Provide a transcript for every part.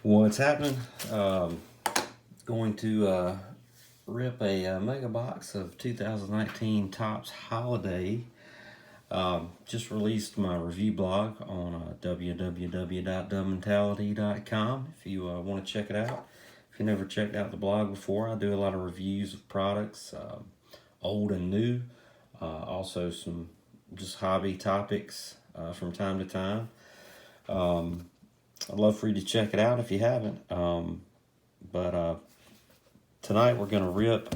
What's happening? Going to rip a mega box of 2019 Topps Holiday. Just released my review blog on www.dumbmentality.com if you want to check it out. If you never checked out the blog before, I do a lot of reviews of products, old and new. Also some just hobby topics from time to time. I'd love for you to check it out if you haven't. But tonight we're going to rip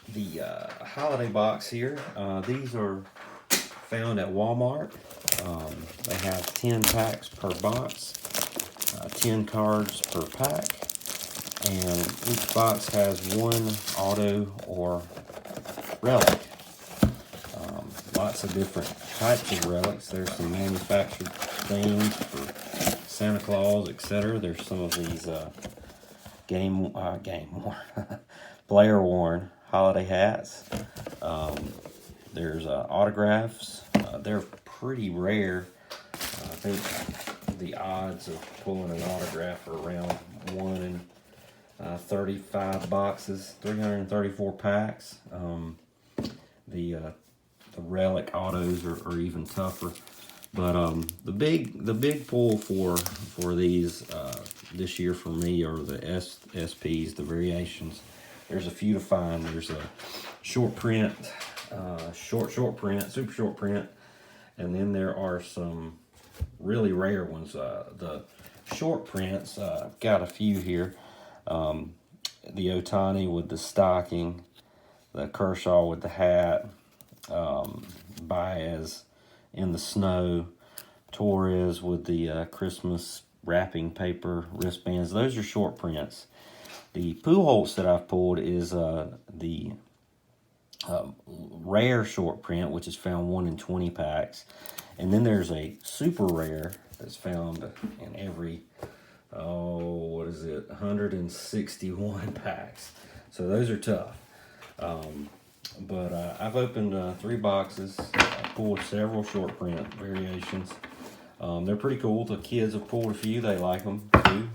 the holiday box here. These are found at Walmart. They have 10 packs per box, 10 cards per pack, and each box has one auto or relic. Lots of different types of relics. There's some manufactured things for Santa Claus, etc. There's some of these game worn, player worn holiday hats. There's autographs. They're pretty rare. I think the odds of pulling an autograph are around 1 in 35 boxes, 334 packs. The relic autos are even tougher. But the big pull for these this year for me are the SPs, the variations. There's a few to find. There's a short print, short print, super short print, and then there are some really rare ones. The short prints, got a few here. The Ohtani with the stocking, the Kershaw with the hat, Baez in the snow, Torres with the Christmas wrapping paper wristbands. Those are short prints. The Pujols that I've pulled is the rare short print, which is found 1 in 20 packs. And then there's a super rare that's found in every, 161 packs. So those are tough. But I've opened 3 boxes. I pulled several short print variations. They're pretty cool. The kids have pulled a few. They like them too.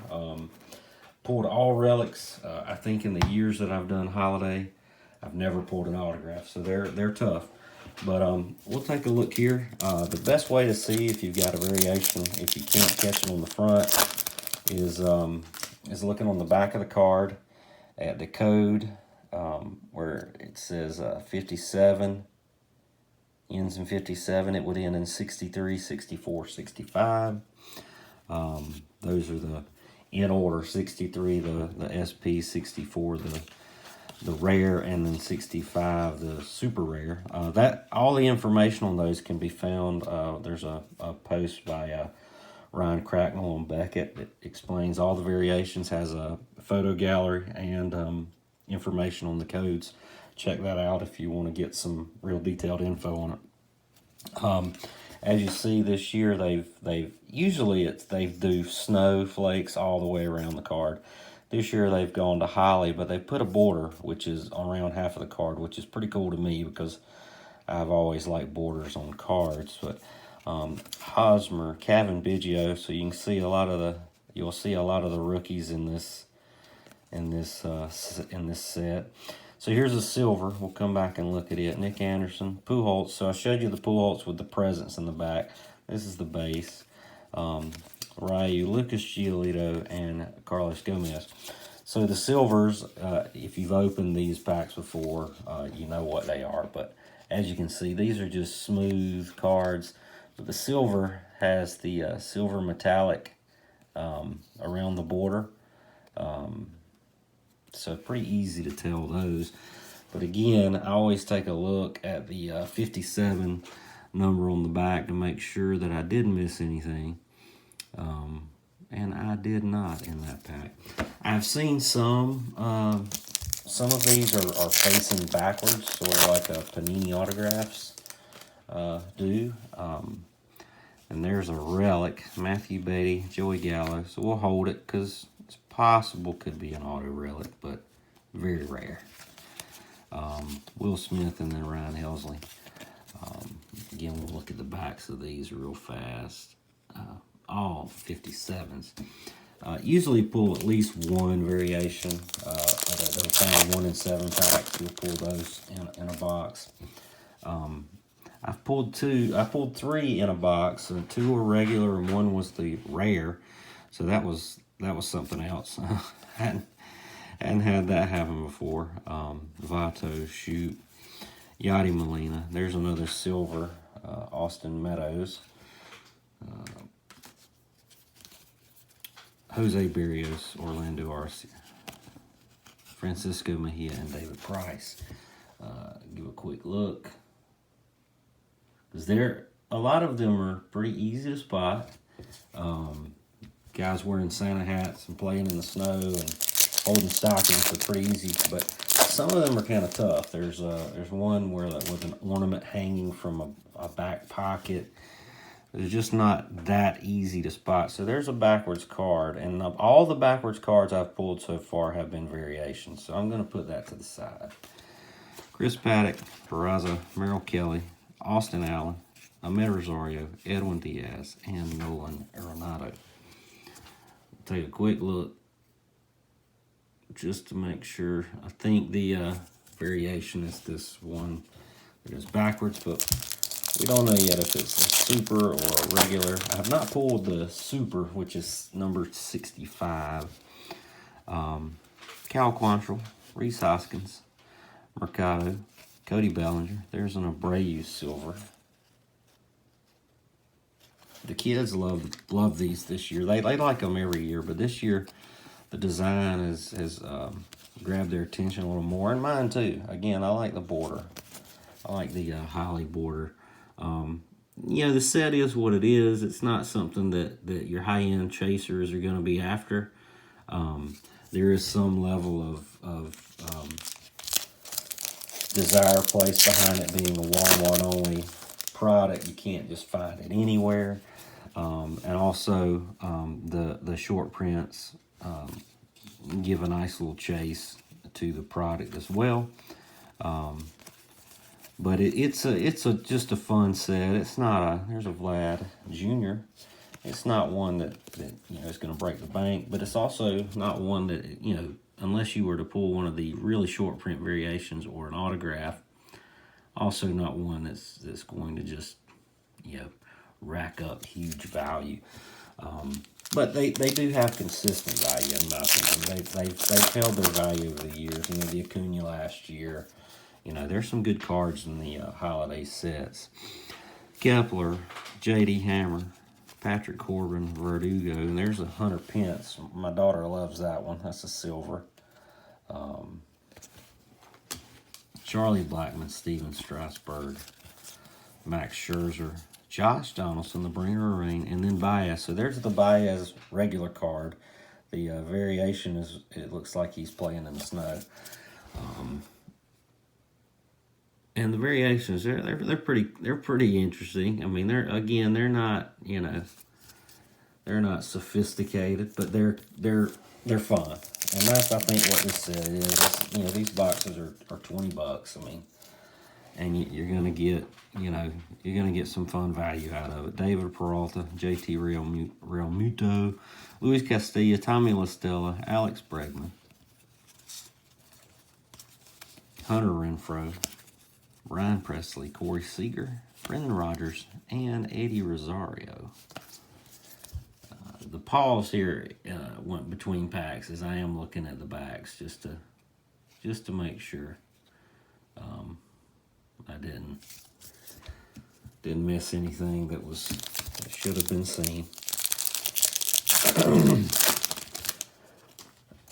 Pulled all relics. I think in the years that I've done holiday, I've never pulled an autograph. So they're tough. But we'll take a look here. The best way to see if you've got a variation, if you can't catch it on the front, is looking on the back of the card at the code. Where it says 57, ends in 57, it would end in 63, 64, 65. Those are the in order: 63, the SP, 64, the rare, and then 65, the super rare. That all the information on those can be found. There's a post by Ryan Cracknell on Beckett that explains all the variations, has a photo gallery and information on the codes. Check that out if you want to get some real detailed info on it. As you see this year, they do snowflakes all the way around the card. This year they've gone to Holly, but they put a border which is around half of the card, which is pretty cool to me because I've always liked borders on cards. But Hosmer, Cavan Biggio, so you can see you'll see a lot of the rookies in this set. So here's a silver. We'll come back and look at it. Nick Anderson, Pujols. So I showed you the Pujols with the presents in the back. This is the base. Ryu, Lucas Giolito, and Carlos Gomez. So the silvers, if you've opened these packs before, you know what they are. But as you can see, these are just smooth cards. But the silver has the silver metallic around the border. So pretty easy to tell those. But again, I always take a look at the 57 number on the back to make sure that I didn't miss anything. And I did not in that pack. I've seen some of these are facing backwards, sort of like a Panini autographs do. And there's a relic, Matthew Beatty, Joey Gallo. So we'll hold it because it's possible could be an auto relic, but very rare. Will Smith and then Ryan Helsley. Again, we'll look at the backs of these real fast. all 57s. Usually pull at least one variation. They'll find 1 in 7 packs. You'll pull those in a box. I've pulled 2. I pulled 3 in a box. And 2 were regular, and 1 was the rare. So that was something else. hadn't had that happen before. Vato, shoot, Yadi Molina. There's another silver. Austin Meadows. Jose Berrios, Orlando Arcia, Francisco Mejia, and David Price. Give a quick look. Because a lot of them are pretty easy to spot. Guys wearing Santa hats and playing in the snow and holding stockings are pretty easy, but some of them are kind of tough. There's one with an ornament hanging from a back pocket. It's just not that easy to spot. So there's a backwards card, and all the backwards cards I've pulled so far have been variations. So I'm going to put that to the side. Chris Paddock, Peraza, Merrill Kelly, Austin Allen, Ahmed Rosario, Edwin Diaz, and Nolan Arenado. Take a quick look just to make sure. I think the variation is this one. It is backwards, but we don't know yet if it's a super or a regular. I have not pulled the super, which is number 65. Cal Quantrill, Rhys Hoskins, Mercado, Cody Bellinger. There's an Abreu silver. The kids love these this year. They like them every year, but this year the design has grabbed their attention a little more, and mine too. Again, I like the border. I like the Holly border. The set is what it is. It's not something that your high-end chasers are going to be after. There is some level of desire placed behind it being a Walmart-only product. You can't just find it anywhere. And also, the short prints give a nice little chase to the product as well. But it's just a fun set. It's not there's a Vlad Jr. It's not one that is going to break the bank, but it's also not one that, unless you were to pull one of the really short print variations or an autograph, also not one that's going to just, rack up huge value. But they do have consistent value, in my opinion. They've held their value over the years. The Acuna last year. There's some good cards in the holiday sets. Kepler, J.D. Hammer, Patrick Corbin, Verdugo, and there's a Hunter Pence. My daughter loves that one. That's a silver. Charlie Blackmon, Steven Strasburg, Max Scherzer, Josh Donaldson, the bringer of rain, and then Baez. So there's the Baez regular card. The variation is, it looks like he's playing in the snow. And the variations, they're pretty interesting. I mean, they're not, they're not sophisticated, but they're fun. And that's, I think, what this set is. These boxes are $20. I mean, and you're gonna get some fun value out of it. David Peralta, JT Realmuto, Luis Castillo, Tommy La Stella, Alex Bregman, Hunter Renfroe, Ryan Presley, Corey Seager, Brendan Rodgers, and Eddie Rosario. The pause here went between packs as I am looking at the backs just to make sure I didn't miss anything that should have been seen.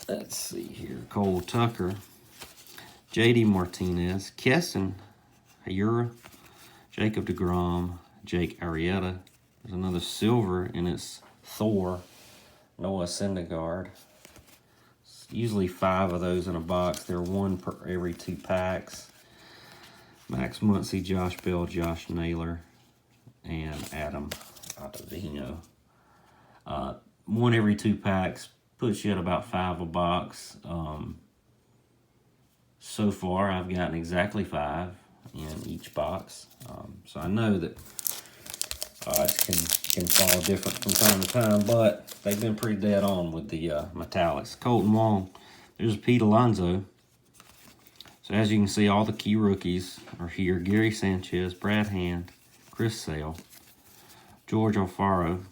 Let's see here. Cole Tucker, J.D. Martinez, Keston Hiura, Jacob deGrom, Jake Arrieta. There's another silver, and it's Thor, Noah Syndergaard. Usually 5 of those in a box. They're 1 per every 2 packs. Max Muncy, Josh Bell, Josh Naylor, and Adam Ottavino. 1 every 2 packs puts you at about 5 a box. So far, I've gotten exactly 5 in each box. So I know that odds can fall different from time to time, but they've been pretty dead on with the metallics. Colton Wong, there's a Pete Alonso. So as you can see, all the key rookies are here. Gary Sanchez, Brad Hand, Chris Sale, George Alfaro,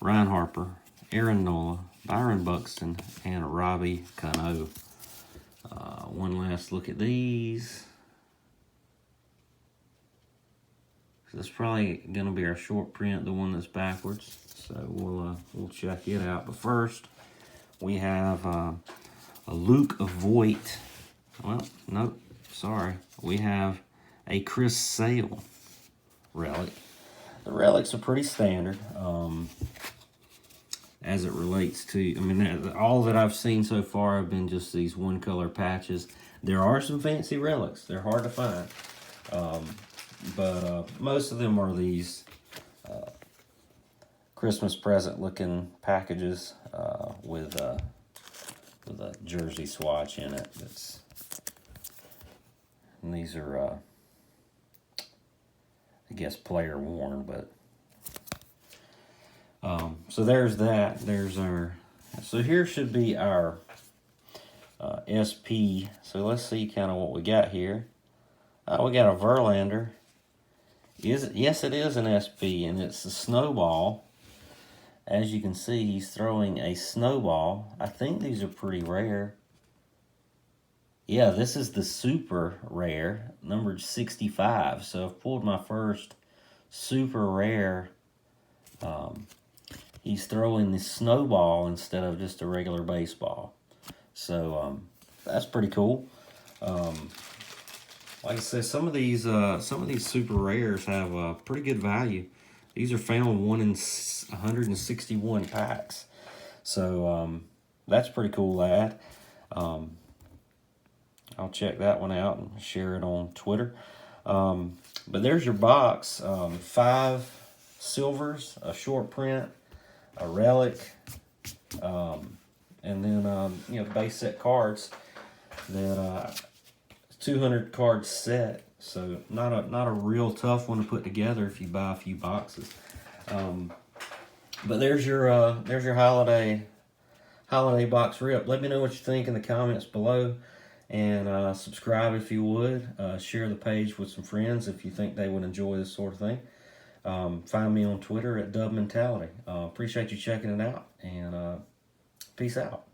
Ryan Harper, Aaron Nola, Byron Buxton, and Robbie Cano. One last look at these. So that's probably going to be our short print, the one that's backwards. So we'll check it out. But first, we have a Luke Voigt. Well, nope, sorry. We have a Chris Sale relic. The relics are pretty standard as it relates to, I mean, all that I've seen so far have been just these one color patches. There are some fancy relics. They're hard to find. But most of them are these Christmas present looking packages with a jersey swatch in it. And these are, I guess, player worn, but so there's that. There's our. So here should be our SP. So let's see kind of what we got here. We got a Verlander. Yes, it is an SP, and it's a snowball. As you can see, he's throwing a snowball. I think these are pretty rare. Yeah, this is the super rare, numbered 65. So I've pulled my first super rare. He's throwing the snowball instead of just a regular baseball. So that's pretty cool. Like I said, some of these super rares have pretty good value. These are found 1 in 161 packs. So that's pretty cool, lad. I'll check that one out and share it on Twitter. But there's your box. 5 silvers, a short print, a relic, and then base set cards. That 200 card set. So not a real tough one to put together if you buy a few boxes. But there's your holiday box rip. Let me know what you think in the comments below, and subscribe if you would. Share the page with some friends if you think they would enjoy this sort of thing. Find me on Twitter at Dub Mentality. Appreciate you checking it out, and peace out.